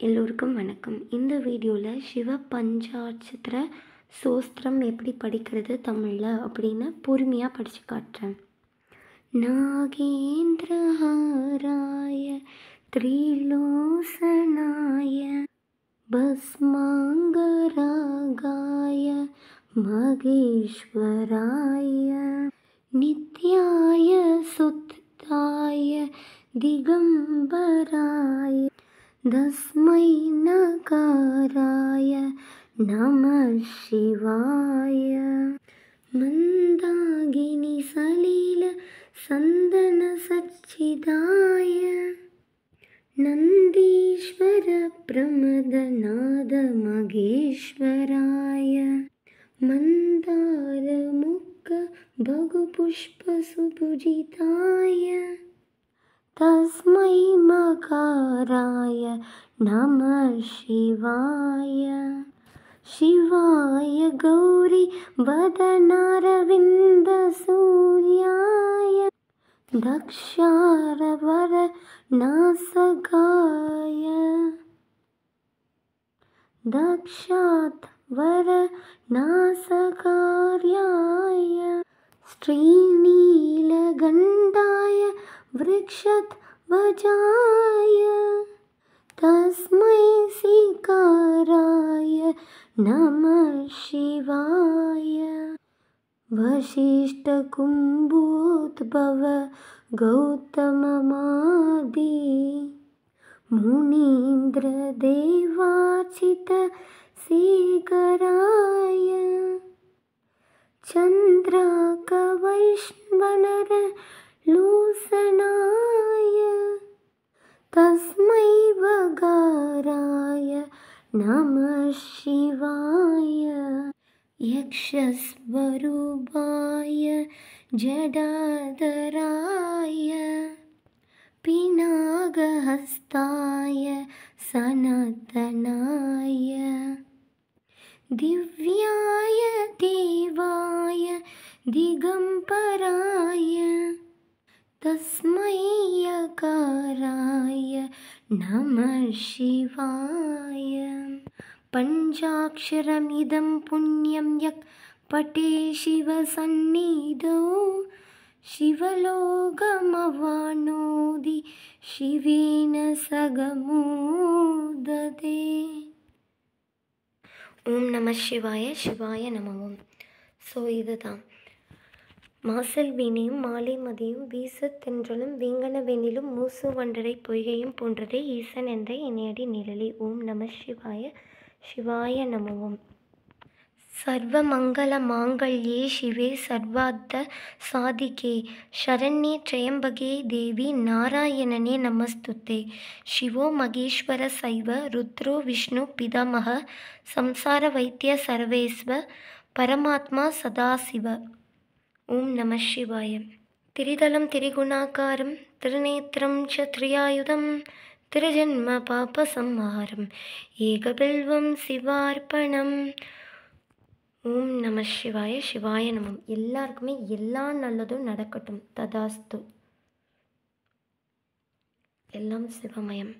எல்லோருக்கும் வணக்கம். இந்த வீடியோவில் சிவ பஞ்சாட்சர சோஸ்திரம் எப்படி படிக்கிறது தமிழில் அப்படின்னு பொறுமையாக படித்து காட்டுறேன். நாகேந்திரஹாராய திரிலோசனாய பஸ்மாங்கராகாய மகேஸ்வராய நித்யாய சுத்தாய திகம்பராய தஸ்மை நகாராய நமः சிவாய மந்தாகினி சலீல சந்தன சச்சிதாய நந்தீஸ்வர பிரமதநாத மகேஸ்வராய மந்தார முக்க பகுபுஷ்ப சுபுஜிதாய தஸ்மை மகாராய நமः சிவாய சிவாய கௌரி வதனாரவிந்த சூர்யாய தக்ஷாரவர நாசகாய தக்ஷாத் வர நாசகார்யாய ஸ்ரீநீலகண்டாய விருக்ஷத் வஜாய தஸ்மை சிகாராய நமः சிவாய வசிஷ்ட கும்போத்பவ கௌதமமாதி முனீந்திர தேவார்ச்சித சேகராய சந்திராக வைஷ்ணவனர லோசனாய தஸ்மை வகாராய நமः சிவாய யக்ஷஸ்வரூபாய ஜடாதராய பிநாகஹஸ்தாய சனதனாய திவ்யாய தேவாய திகம்பராய தஸ்மை யகாராய நமः சிவாய பஞ்சாக்ஷரமிதம் புண்ணியம் யக் பட்டே சிவசந்நிதோ சிவலோகமவானோதி சிவேன சகமோததே. ஓம் நம சிவாய. சிவாய நமவோம். ஸோ இதுதான் மாசல் வீணையும் மாலை மதியும் வீச தென்றலும் வீங்கன வெண்ணிலும் மூசு வண்டரை பொய்கையும் போன்றதே ஈசன் என்ற இணையடி நிழலி. ஓம் நம சிவாய. சிவாய நமவோம். சர்வ மங்கள மாங்கல்யே சிவே சர்வார்த்த சாதிகே சரண்யே த்ர்யம்பகே தேவி நாராயணனே நமஸ்துதே. சிவோ மகேஸ்வர சைவ ருத்ரோ விஷ்ணு பிதாமக சம்சார வைத்திய சர்வேஸ்வ பரமாத்மா சதாசிவ. ஓம் நம சிவாய. திரிதலம் திரிகுணாகாரம் திருநேத்திரம் ச திரியாயுதம் திருஜன்ம பாப சம்ஹாரம் ஏகபில்வம் சிவார்ப்பணம். ஓம் நம சிவாய. சிவாய நமம். எல்லாருக்குமே எல்லா நல்லதும் நடக்கட்டும். ததாஸ்து. எல்லாம் சிவமயம்.